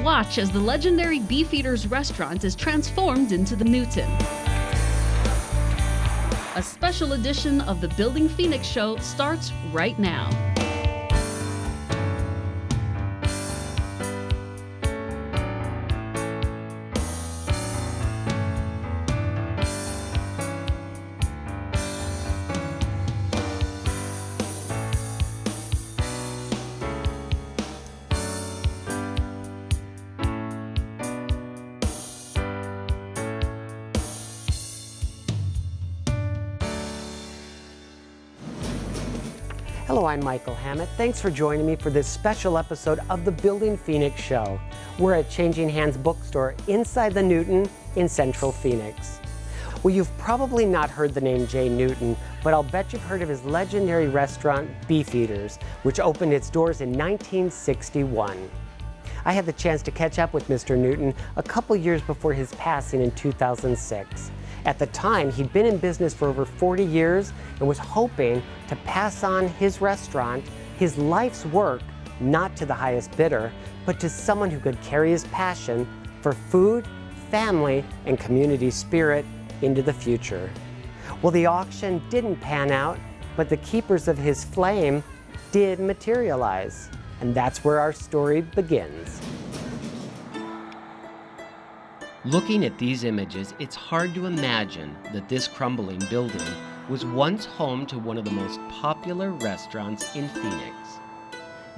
Watch as the legendary Beefeaters restaurant is transformed into the Newton. A special edition of the Building Phoenix Show starts right now. Hello, I'm Michael Hammett. Thanks for joining me for this special episode of the Building Phoenix Show. We're at Changing Hands Bookstore inside the Newton in Central Phoenix. Well, you've probably not heard the name Jay Newton, but I'll bet you've heard of his legendary restaurant, Beefeaters, which opened its doors in 1961. I had the chance to catch up with Mr. Newton a couple years before his passing in 2006. At the time, he'd been in business for over 40 years and was hoping to pass on his restaurant, his life's work, not to the highest bidder, but to someone who could carry his passion for food, family, and community spirit into the future. Well, the auction didn't pan out, but the keepers of his flame did materialize. And that's where our story begins. Looking at these images, it's hard to imagine that this crumbling building was once home to one of the most popular restaurants in Phoenix.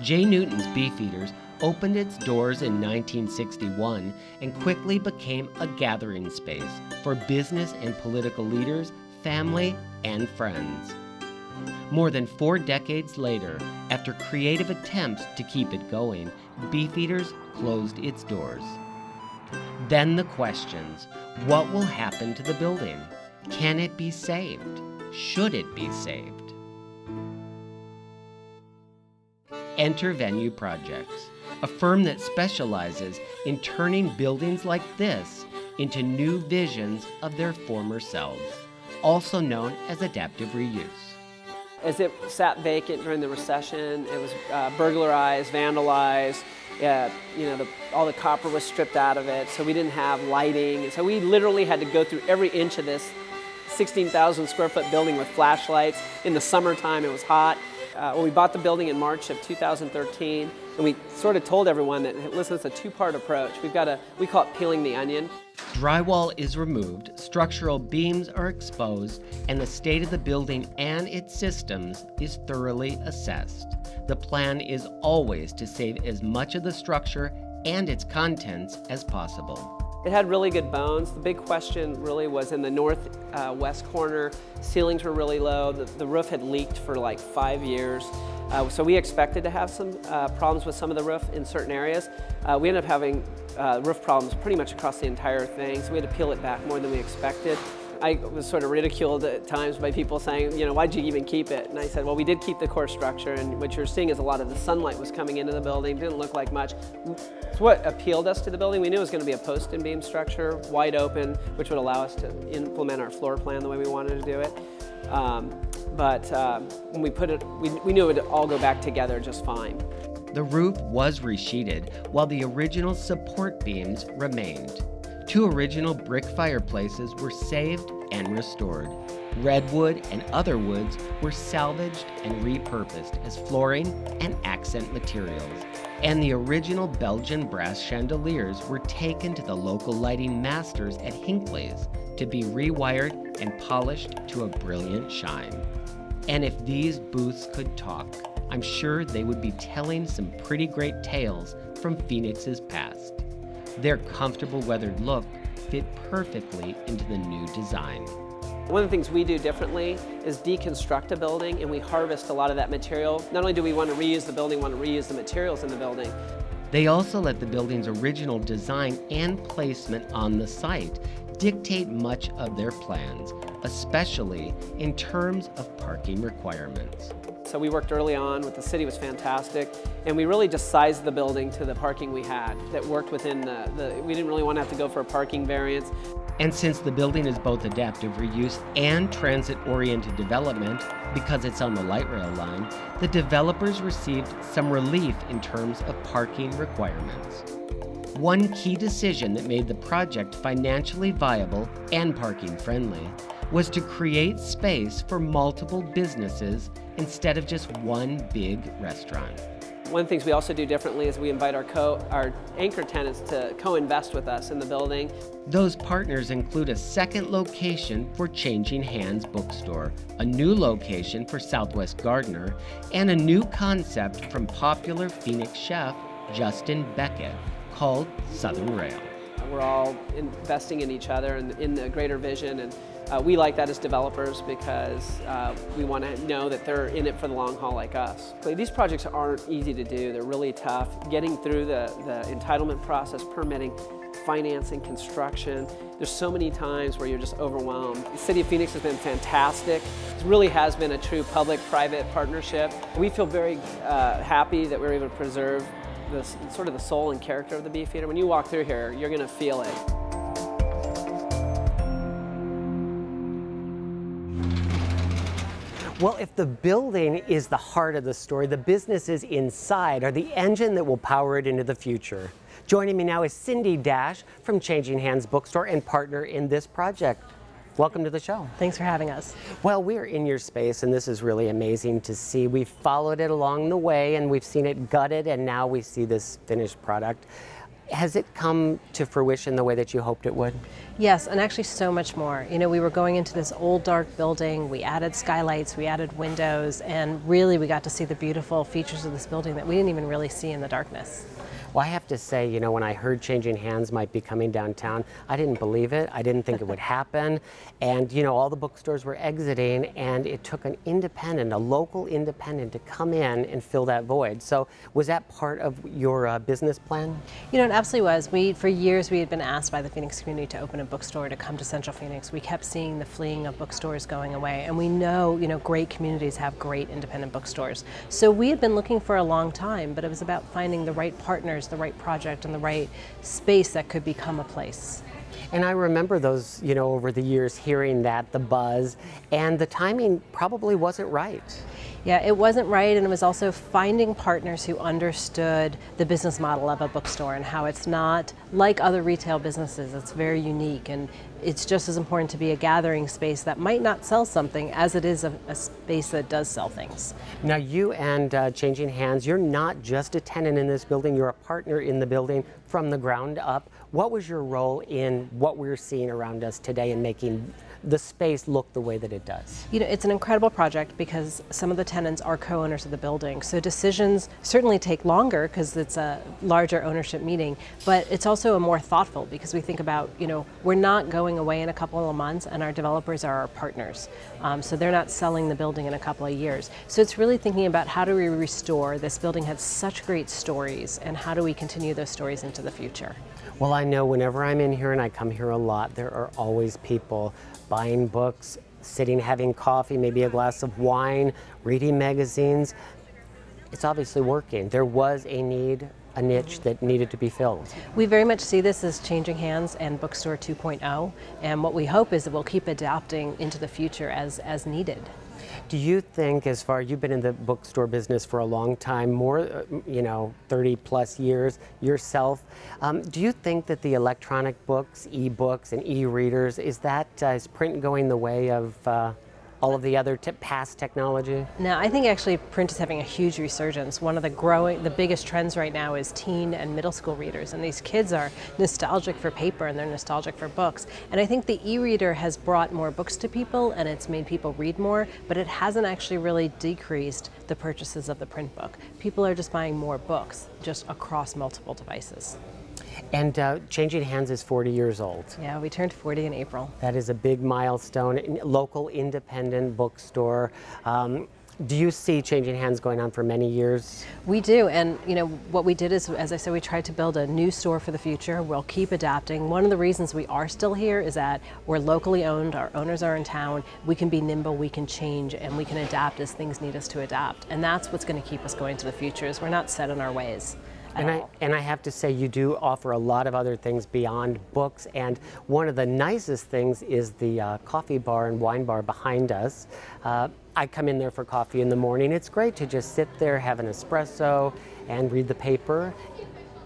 Jay Newton's Beefeaters opened its doors in 1961 and quickly became a gathering space for business and political leaders, family, and friends. More than 4 decades later, after creative attempts to keep it going, Beefeaters closed its doors. Then the questions: what will happen to the building? Can it be saved? Should it be saved? Enter Venue Projects, a firm that specializes in turning buildings like this into new visions of their former selves, also known as adaptive reuse. As it sat vacant during the recession, it was burglarized, vandalized. All the copper was stripped out of it, so we didn't have lighting. And so we literally had to go through every inch of this 16,000 square foot building with flashlights. In the summertime, it was hot. We bought the building in March of 2013, and we sort of told everyone that, listen, it's a two-part approach. We call it peeling the onion. Drywall is removed, structural beams are exposed, and the state of the building and its systems is thoroughly assessed. The plan is always to save as much of the structure and its contents as possible. It had really good bones. The big question really was in the northwest corner. Ceilings were really low. The roof had leaked for like 5 years. So we expected to have some problems with some of the roof in certain areas. We ended up having roof problems pretty much across the entire thing, so we had to peel it back more than we expected. I was sort of ridiculed at times by people saying, why'd you even keep it? And I said, well, we did keep the core structure, and what you're seeing is a lot of the sunlight was coming into the building. Didn't look like much. It's what appealed us to the building. We knew it was going to be a post and beam structure, wide open, which would allow us to implement our floor plan the way we wanted to do it. But when we put it, we knew it would all go back together just fine. The roof was resheeted while the original support beams remained. 2 original brick fireplaces were saved and restored. Redwood and other woods were salvaged and repurposed as flooring and accent materials. And the original Belgian brass chandeliers were taken to the local lighting masters at Hinckley's to be rewired and polished to a brilliant shine. And if these booths could talk, I'm sure they would be telling some pretty great tales from Phoenix's past. Their comfortable weathered look fit perfectly into the new design. One of the things we do differently is deconstruct a building, and we harvest a lot of that material. Not only do we want to reuse the building, we want to reuse the materials in the building. They also let the building's original design and placement on the site dictate much of their plans, especially in terms of parking requirements. So we worked early on with the city, was fantastic, and we really just sized the building to the parking we had that worked within we didn't really want to have to go for a parking variance. And since the building is both adaptive reuse and transit-oriented development, because it's on the light rail line, the developers received some relief in terms of parking requirements. One key decision that made the project financially viable and parking friendly was to create space for multiple businesses instead of just one big restaurant. One of the things we also do differently is we invite our anchor tenants to co-invest with us in the building. Those partners include a second location for Changing Hands Bookstore, a new location for Southwest Gardener, and a new concept from popular Phoenix chef Justin Beckett called Southern Rail. We're all investing in each other and in the greater vision, and we like that as developers because we want to know that they're in it for the long haul like us. These projects aren't easy to do. They're really tough. Getting through the entitlement process, permitting, financing, construction. There's so many times where you're just overwhelmed. The City of Phoenix has been fantastic. It really has been a true public-private partnership. We feel very happy that we're able to preserve this, sort of the soul and character of the Beefeater. When you walk through here, you're going to feel it. Well, if the building is the heart of the story, the businesses inside are the engine that will power it into the future. Joining me now is Cindy Dash from Changing Hands Bookstore and partner in this project. Welcome to the show. Thanks for having us. Well, we're in your space, and this is really amazing to see. We've followed it along the way, and we've seen it gutted, and now we see this finished product. Has it come to fruition the way that you hoped it would? Yes, and actually so much more. You know, we were going into this old dark building, we added skylights, we added windows, and really we got to see the beautiful features of this building that we didn't even really see in the darkness. Well, I have to say, you know, when I heard Changing Hands might be coming downtown, I didn't believe it. I didn't think it would happen. And, you know, all the bookstores were exiting, and it took an independent, a local independent, to come in and fill that void. So was that part of your business plan? You know, it absolutely was. For years, we had been asked by the Phoenix community to open a bookstore to come to Central Phoenix. We kept seeing the fleeing of bookstores going away, and we know, you know, great communities have great independent bookstores. So we had been looking for a long time, but it was about finding the right partners, the right project, and the right space that could become a place. And I remember those, you know, over the years, hearing that, the buzz, and the timing probably wasn't right. Yeah, it wasn't right, and it was also finding partners who understood the business model of a bookstore and how it's not like other retail businesses. It's very unique, and it's just as important to be a gathering space that might not sell something as it is a space that does sell things. Now, you and Changing Hands, you're not just a tenant in this building, you're a partner in the building from the ground up. What was your role in what we're seeing around us today in making the space look the way that it does? You know, it's an incredible project because some of the tenants are co-owners of the building. So decisions certainly take longer because it's a larger ownership meeting, but it's also a more thoughtful because we think about, you know, we're not going away in a couple of months, and our developers are our partners. So they're not selling the building in a couple of years. So it's really thinking about how do we restore this building had such great stories, and how do we continue those stories into the future? Well, I know whenever I'm in here, and I come here a lot, there are always people buying books, sitting, having coffee, maybe a glass of wine, reading magazines. It's obviously working. There was a need, a niche that needed to be filled. We very much see this as Changing Hands and Bookstore 2.0, and what we hope is that we'll keep adapting into the future as needed. Do you think, as far, you've been in the bookstore business for a long time, more, you know, 30 plus years yourself, do you think that the electronic books, e-books and e-readers, is print going the way of all of the other past technology? Now, I think actually print is having a huge resurgence. One of the biggest trends right now is teen and middle school readers, and these kids are nostalgic for paper and they're nostalgic for books. And I think the e-reader has brought more books to people, and it's made people read more, but it hasn't actually really decreased the purchases of the print book. People are just buying more books, just across multiple devices. And Changing Hands is 40 years old. Yeah, we turned 40 in April. That is a big milestone. Local independent bookstore. Do you see Changing Hands going on for many years? We do, and you know what we did is, as I said, we tried to build a new store for the future. We'll keep adapting. One of the reasons we are still here is that we're locally owned, our owners are in town, we can be nimble, we can change, and we can adapt as things need us to adapt. And that's what's going to keep us going to the future, is we're not set in our ways. And I have to say, you do offer a lot of other things beyond books, and one of the nicest things is the coffee bar and wine bar behind us. I come in there for coffee in the morning. It's great to just sit there, have an espresso, and read the paper.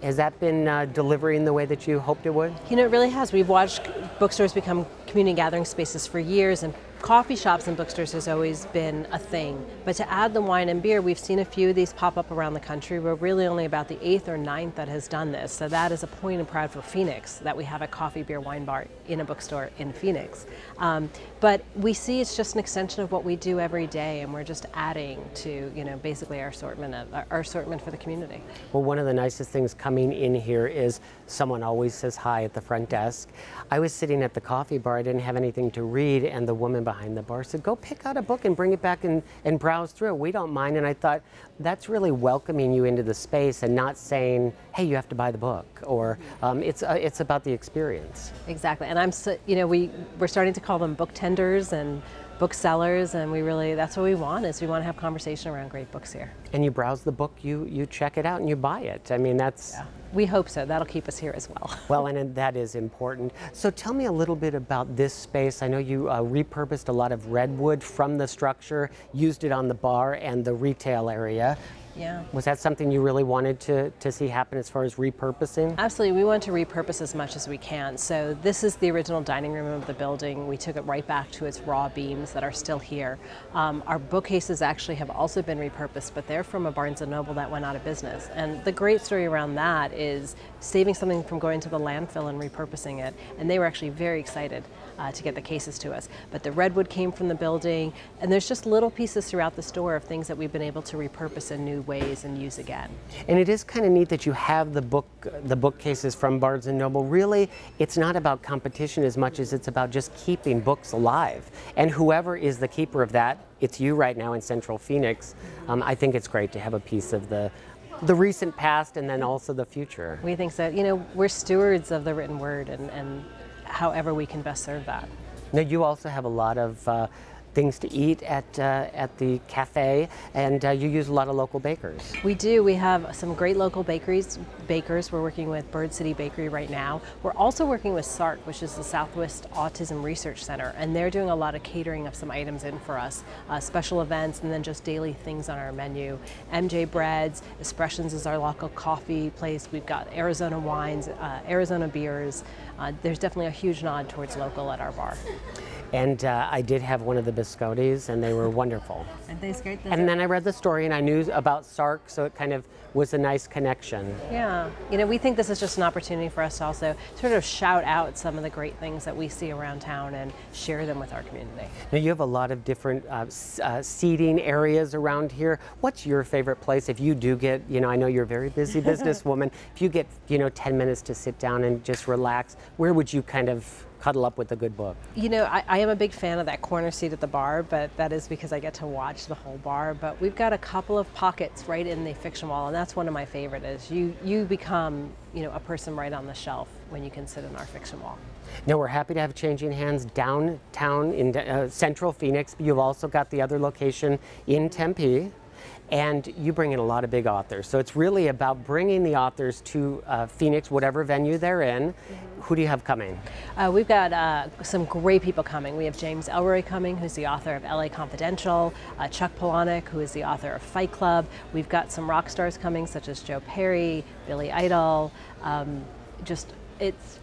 Has that been delivering the way that you hoped it would? You know, it really has. We've watched bookstores become community gathering spaces for years, and coffee shops and bookstores has always been a thing. But to add the wine and beer, we've seen a few of these pop up around the country. We're really only about the 8th or 9th that has done this. So that is a point of pride for Phoenix, that we have a coffee, beer, wine bar in a bookstore in Phoenix. But we see it's just an extension of what we do every day, and we're just adding to, you know, basically our assortment for the community. Well, one of the nicest things coming in here is someone always says hi at the front desk. I was sitting at the coffee bar, I didn't have anything to read, and the woman behind the bar said, go pick out a book and bring it back and browse through it. We don't mind. And I thought, that's really welcoming you into the space and not saying, hey, you have to buy the book, or it's about the experience. Exactly. And we're starting to call them book tenders and booksellers, and that's what we want, is we want to have conversation around great books here. And you browse the book, you check it out, and you buy it. I mean, that's... Yeah. We hope so. That'll keep us here as well. Well, and that is important. So tell me a little bit about this space. I know you repurposed a lot of redwood from the structure, used it on the bar and the retail area. Yeah. Was that something you really wanted to see happen as far as repurposing? Absolutely. We want to repurpose as much as we can. So this is the original dining room of the building. We took it right back to its raw beams that are still here. Our bookcases actually have also been repurposed, but they're from a Barnes & Noble that went out of business. And the great story around that is saving something from going to the landfill and repurposing it. And they were actually very excited to get the cases to us. But the redwood came from the building, and there's just little pieces throughout the store of things that we've been able to repurpose in new ways and use again. And it is kind of neat that you have the bookcases from Barnes & Noble. Really, it's not about competition as much as it's about just keeping books alive. And whoever is the keeper of that, it's you right now in Central Phoenix. I think it's great to have a piece of the recent past and then also the future. We think so. You know, we're stewards of the written word, and however we can best serve that. Now, you also have a lot of things to eat at the cafe, and you use a lot of local bakers. We do. We have some great local bakers. We're working with Bird City Bakery right now. We're also working with SARC, which is the Southwest Autism Research Center, and they're doing a lot of catering of some items in for us, special events, and then just daily things on our menu. MJ Breads, Expressions is our local coffee place. We've got Arizona wines, Arizona beers. There's definitely a huge nod towards local at our bar. And I did have one of the biscottis, and they were wonderful. And they great. And then I read the story, and I knew about SARC, so it kind of was a nice connection. Yeah, you know, we think this is just an opportunity for us to also sort of shout out some of the great things that we see around town and share them with our community. Now, you have a lot of different seating areas around here. What's your favorite place if you do get, you know, I know you're a very busy businesswoman, if you get, 10 minutes to sit down and just relax, where would you kind of cuddle up with a good book? You know, I am a big fan of that corner seat at the bar, but that is because I get to watch the whole bar. But we've got a couple of pockets right in the fiction wall, and that's one of my favorite. Is you become, a person right on the shelf when you can sit in our fiction wall. Now, we're happy to have Changing Hands downtown in Central Phoenix. You've also got the other location in Tempe. And you bring in a lot of big authors. So it's really about bringing the authors to Phoenix, whatever venue they're in. Mm-hmm. Who do you have coming? We've got some great people coming. We have James Ellroy coming, who's the author of LA Confidential, Chuck Palahniuk, who is the author of Fight Club. We've got some rock stars coming, such as Joe Perry, Billy Idol.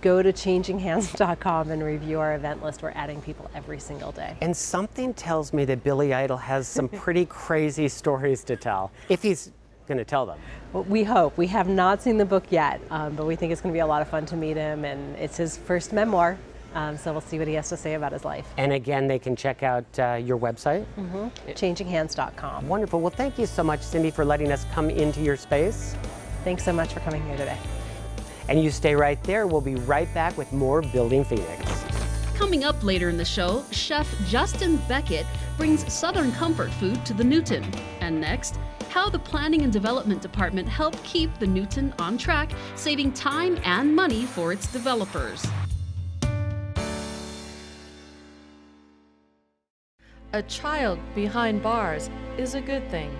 Go to changinghands.com and review our event list. We're adding people every single day. And something tells me that Billy Idol has some pretty crazy stories to tell, if he's going to tell them. Well, we hope. We have not seen the book yet, but we think it's going to be a lot of fun to meet him, and it's his first memoir. So we'll see what he has to say about his life. And again, they can check out your website? Mm-hmm. Changinghands.com. Wonderful. Well, thank you so much, Cindy, for letting us come into your space. Thanks so much for coming here today. And you stay right there. We'll be right back with more Building Phoenix. Coming up later in the show, Chef Justin Beckett brings Southern comfort food to the Newton. And next, how the Planning and Development Department helped keep the Newton on track, saving time and money for its developers. A child behind bars is a good thing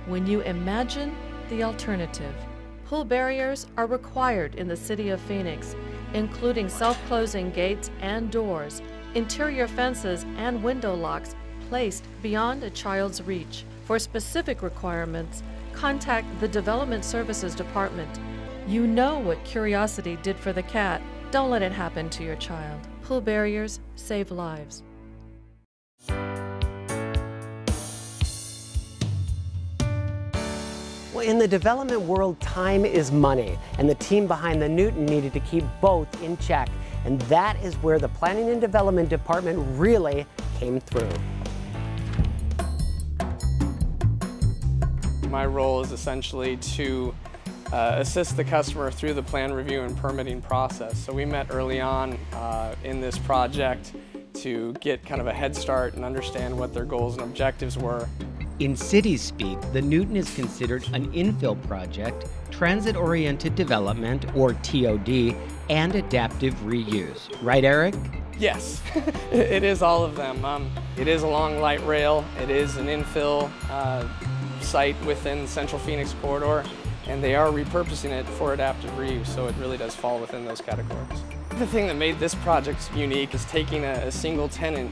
when you imagine the alternative. Pull barriers are required in the city of Phoenix, including self-closing gates and doors, interior fences and window locks placed beyond a child's reach. For specific requirements, contact the Development Services Department You know what curiosity did for the cat. Don't let it happen to your child. Pull barriers, save lives. Well, in the development world, time is money, and the team behind the Newton needed to keep both in check. And that is where the Planning and Development Department really came through. My role is essentially to assist the customer through the plan review and permitting process. So we met early on in this project to get kind of a head start and understand what their goals and objectives were. In city speak, the Newton is considered an infill project, transit-oriented development, or TOD, and adaptive reuse. Right, Eric? Yes, it is all of them. It is along light rail, it is an infill site within the Central Phoenix corridor, and they are repurposing it for adaptive reuse, so it really does fall within those categories. The thing that made this project unique is taking a single tenant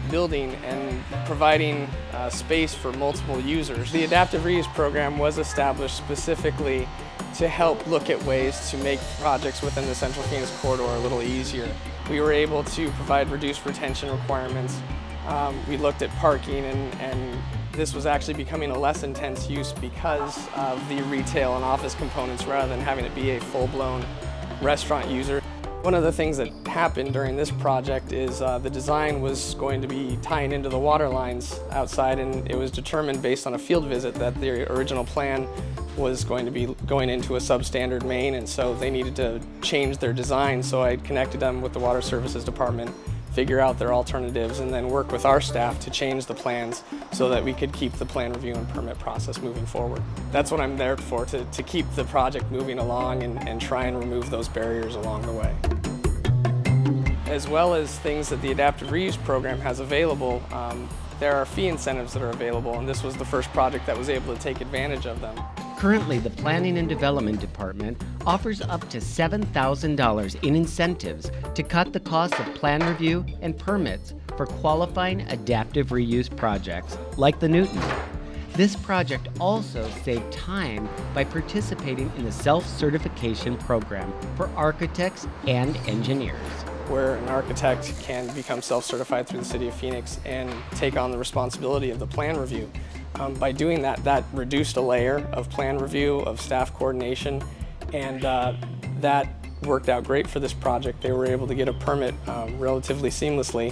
building and providing space for multiple users. The adaptive reuse program was established specifically to help look at ways to make projects within the Central Phoenix corridor a little easier. We were able to provide reduced retention requirements. We looked at parking, and this was actually becoming a less intense use because of the retail and office components rather than having it be a full-blown restaurant user. One of the things that happened during this project is the design was going to be tying into the water lines outside, and it was determined based on a field visit that the original plan was going to be going into a substandard main, and so they needed to change their design. So I connected them with the Water Services Department, figure out their alternatives, and then work with our staff to change the plans so that we could keep the plan review and permit process moving forward. That's what I'm there for, to keep the project moving along and try and remove those barriers along the way. As well as things that the adaptive reuse program has available, there are fee incentives that are available, and this was the first project that was able to take advantage of them. Currently, the Planning and Development Department offers up to $7,000 in incentives to cut the cost of plan review and permits for qualifying adaptive reuse projects like the Newton. This project also saved time by participating in the self-certification program for architects and engineers, where an architect can become self-certified through the City of Phoenix and take on the responsibility of the plan review. By doing that, that reduced a layer of plan review, of staff coordination, and that worked out great for this project. They were able to get a permit relatively seamlessly.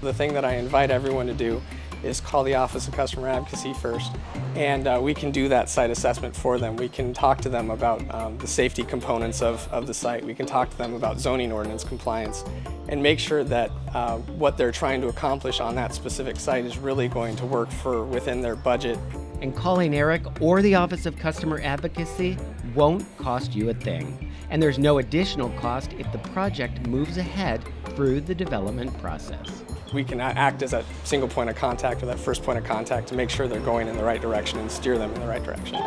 The thing that I invite everyone to do is call the Office of Customer Advocacy first, and we can do that site assessment for them. We can talk to them about the safety components of the site. We can talk to them about zoning ordinance compliance and make sure that what they're trying to accomplish on that specific site is really going to work for within their budget. And calling Eric or the Office of Customer Advocacy won't cost you a thing. And there's no additional cost if the project moves ahead through the development process. We can act as that single point of contact or that first point of contact to make sure they're going in the right direction and steer them in the right direction.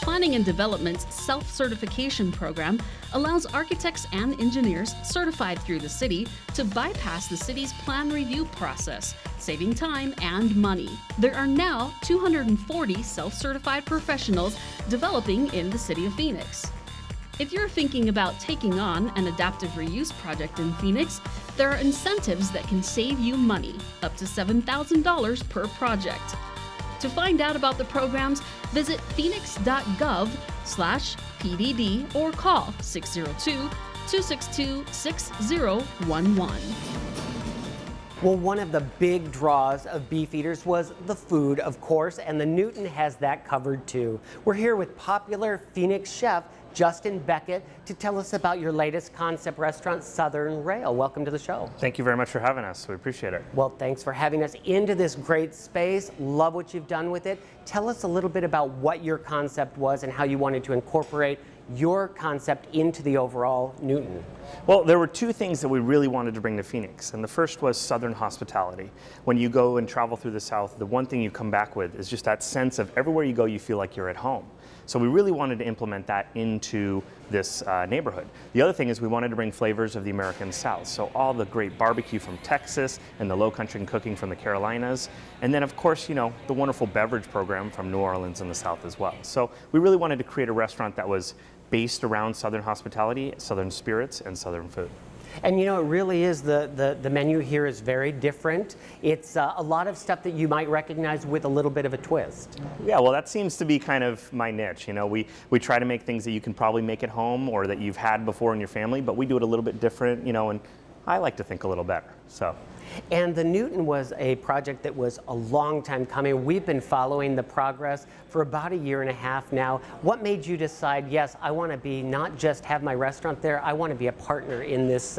Planning and Development's self-certification program allows architects and engineers certified through the city to bypass the city's plan review process, saving time and money. There are now 240 self-certified professionals developing in the City of Phoenix. If you're thinking about taking on an adaptive reuse project in Phoenix, there are incentives that can save you money, up to $7,000 per project. To find out about the programs, visit phoenix.gov/PDD or call 602-262-6011. Well, one of the big draws of Beefeaters was the food, of course, and the Newton has that covered too. We're here with popular Phoenix chef Justin Beckett to tell us about your latest concept restaurant, Southern Rail. Welcome to the show. Thank you very much for having us. We appreciate it. Well, thanks for having us into this great space. Love what you've done with it. Tell us a little bit about what your concept was and how you wanted to incorporate your concept into the overall Newton? Well, there were two things that we really wanted to bring to Phoenix, and the first was Southern hospitality. When you go and travel through the South, the one thing you come back with is just that sense of everywhere you go, you feel like you're at home. So we really wanted to implement that into this neighborhood. The other thing is we wanted to bring flavors of the American South. So all the great barbecue from Texas and the low country cooking from the Carolinas. And then of course, you know, the wonderful beverage program from New Orleans and the South as well. So we really wanted to create a restaurant that was based around Southern hospitality, Southern spirits, and Southern food. And you know, it really is, the menu here is very different. It's a lot of stuff that you might recognize with a little bit of a twist. Yeah, well, that seems to be kind of my niche. You know, we try to make things that you can probably make at home or that you've had before in your family, but we do it a little bit different, you know, and I like to think a little better, so. And the Newton was a project that was a long time coming. We've been following the progress for about 1.5 years now. What made you decide, yes, I want to be not just have my restaurant there, I want to be a partner in this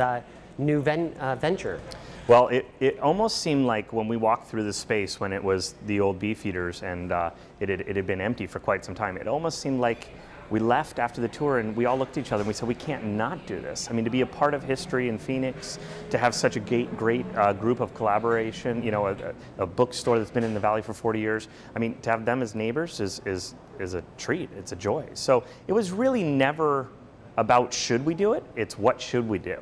new venture? Well, it almost seemed like when we walked through the space when it was the old Beefeaters and it had been empty for quite some time, it almost seemed like we left after the tour and we all looked at each other and we said, we can't not do this. I mean, to be a part of history in Phoenix, to have such a great group of collaboration, you know, a bookstore that's been in the Valley for 40 years. I mean, to have them as neighbors is a treat, it's a joy. So it was really never about should we do it, it's what should we do,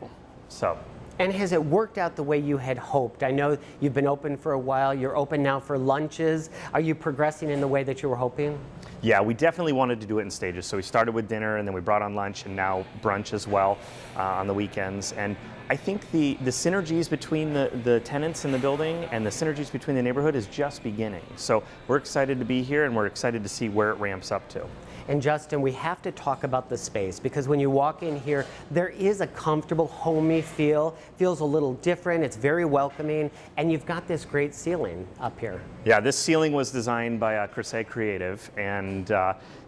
so. And has it worked out the way you had hoped? I know you've been open for a while, you're open now for lunches. Are you progressing in the way that you were hoping? Yeah, we definitely wanted to do it in stages. So we started with dinner and then we brought on lunch and now brunch as well on the weekends. And I think the synergies between the tenants in the building and the synergies between the neighborhood is just beginning. So we're excited to be here and we're excited to see where it ramps up to. And Justin, we have to talk about the space because when you walk in here, there is a comfortable, homey feel. Feels a little different, it's very welcoming, and you've got this great ceiling up here. Yeah, this ceiling was designed by Crusade Creative, and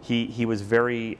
he was very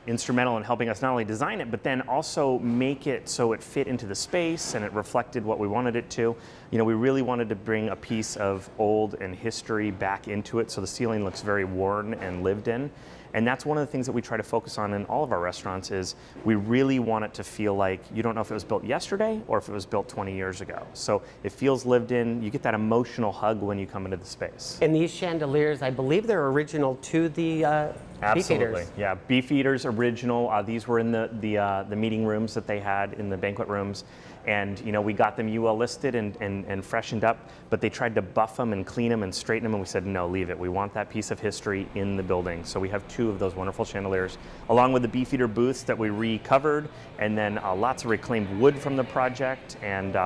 instrumental in helping us not only design it, but then also make it so it fit into the space and it reflected what we wanted it to. You know, we really wanted to bring a piece of old and history back into it, so the ceiling looks very worn and lived in. And that's one of the things that we try to focus on in all of our restaurants is we really want it to feel like you don't know if it was built yesterday or if it was built 20 years ago. So it feels lived in, you get that emotional hug when you come into the space. And these chandeliers, I believe they're original to the Absolutely, Beefeaters. yeah. Beefeaters original. These were in the meeting rooms that they had in the banquet rooms. And you know, we got them UL listed and freshened up, but they tried to buff them and clean them and straighten them, and we said, no, leave it. We want that piece of history in the building. So we have 2 of those wonderful chandeliers, along with the Beefeater booths that we recovered, and then lots of reclaimed wood from the project, and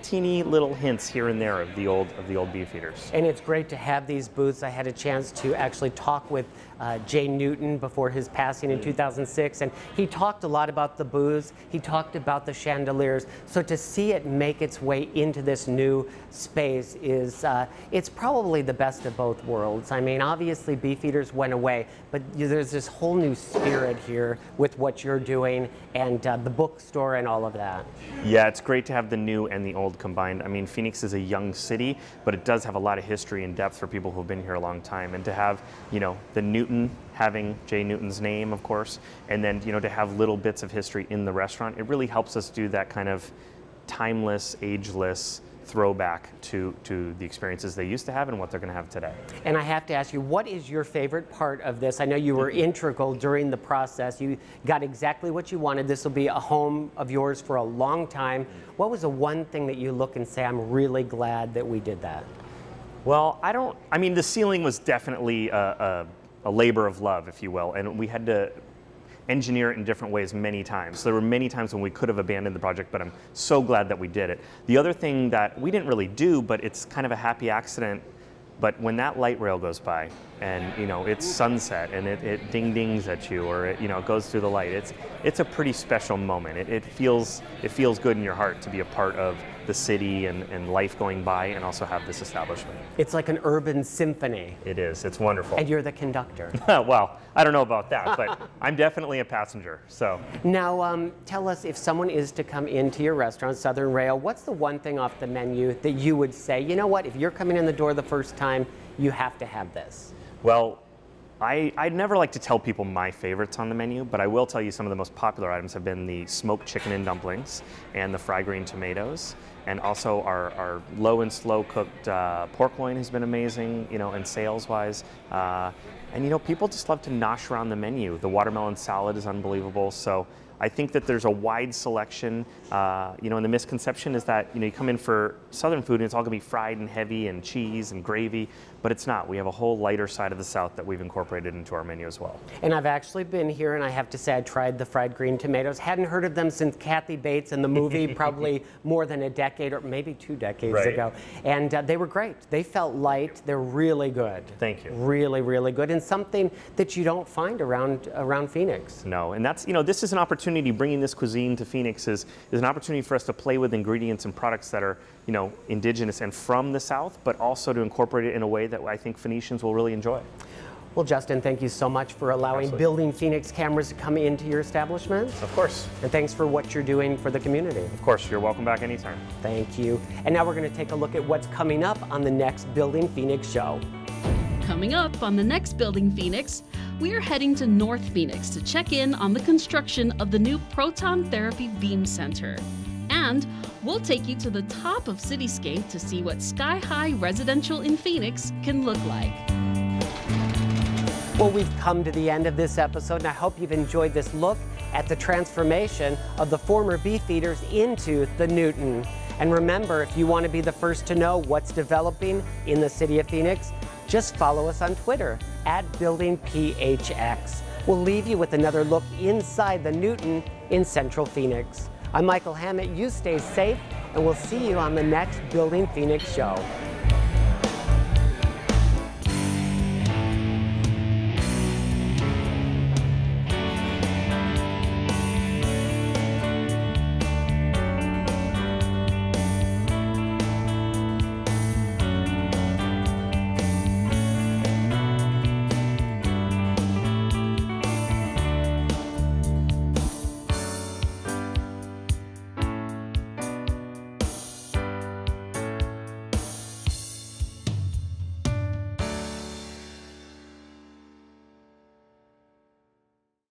teeny little hints here and there of the old Beefeaters. And it's great to have these booths. I had a chance to actually talk with Jay Newton before his passing in 2006, and he talked a lot about the booths, he talked about the chandeliers. So to see it make its way into this new space is, it's probably the best of both worlds. I mean, obviously Beefeaters went away, but there's this whole new spirit here with what you're doing and the bookstore and all of that. Yeah, it's great to have the new and the old combined. I mean, Phoenix is a young city, but it does have a lot of history and depth for people who've been here a long time. And to have, you know, the Newton having Jay Newton's name, of course, and then, you know, to have little bits of history in the restaurant, it really helps us do that kind of timeless, ageless throwback to the experiences they used to have and what they're going to have today. And I have to ask you, what is your favorite part of this? I know you were integral during the process. You got exactly what you wanted. This will be a home of yours for a long time. What was the one thing that you look and say, I'm really glad that we did that? Well, I mean, the ceiling was definitely a labor of love, if you will, and we had to engineer it in different ways many times. So there were many times when we could have abandoned the project, but I'm so glad that we did it. The other thing that we didn't really do, but it's kind of a happy accident, but when that light rail goes by and, you know, it's sunset and it ding dings at you, or it, you know, it goes through the light, it's a pretty special moment. It feels good in your heart to be a part of the city and life going by and also have this establishment. It's like an urban symphony. It is. It's wonderful. And you're the conductor. Well, I don't know about that, but I'm definitely a passenger. So now, tell us, if someone is to come into your restaurant, Southern Rail, what's the one thing off the menu that you would say, you know what, if you're coming in the door the first time, you have to have this? Well, I'd never like to tell people my favorites on the menu, but I will tell you some of the most popular items have been the smoked chicken and dumplings and the fried green tomatoes. And also our low and slow cooked pork loin has been amazing, you know, and sales-wise. And you know, people just love to nosh around the menu. The watermelon salad is unbelievable. So I think that there's a wide selection, you know, and the misconception is that, you know, you come in for Southern food and it's all gonna be fried and heavy and cheese and gravy, but it's not. We have a whole lighter side of the South that we've incorporated into our menu as well. And I've actually been here, and I have to say I tried the fried green tomatoes. Hadn't heard of them since Kathy Bates in the movie, probably more than a decade or maybe 2 decades ago. And they were great. They felt light. They're really good. Thank you. Really, really good, and something that you don't find around Phoenix. No, and that's, you know, this is an opportunity. Bringing this cuisine to Phoenix is an opportunity for us to play with ingredients and products that are, you know, indigenous and from the South, but also to incorporate it in a way that I think Phoenicians will really enjoy. Well, Justin, thank you so much for allowing Building Phoenix cameras to come into your establishment. Of course. And thanks for what you're doing for the community. Of course, you're welcome back anytime. Thank you. And now we're going to take a look at what's coming up on the next Building Phoenix show. Coming up on the next Building Phoenix, we are heading to North Phoenix to check in on the construction of the new Proton Therapy Beam Center. And we'll take you to the top of Cityscape to see what sky-high residential in Phoenix can look like. Well, we've come to the end of this episode, and I hope you've enjoyed this look at the transformation of the former beef feeders into the Newton. And remember, if you want to be the first to know what's developing in the city of Phoenix, just follow us on Twitter @BuildingPHX. We'll leave you with another look inside the Newton in Central Phoenix. I'm Michael Hammett. You stay safe, and we'll see you on the next Building Phoenix show.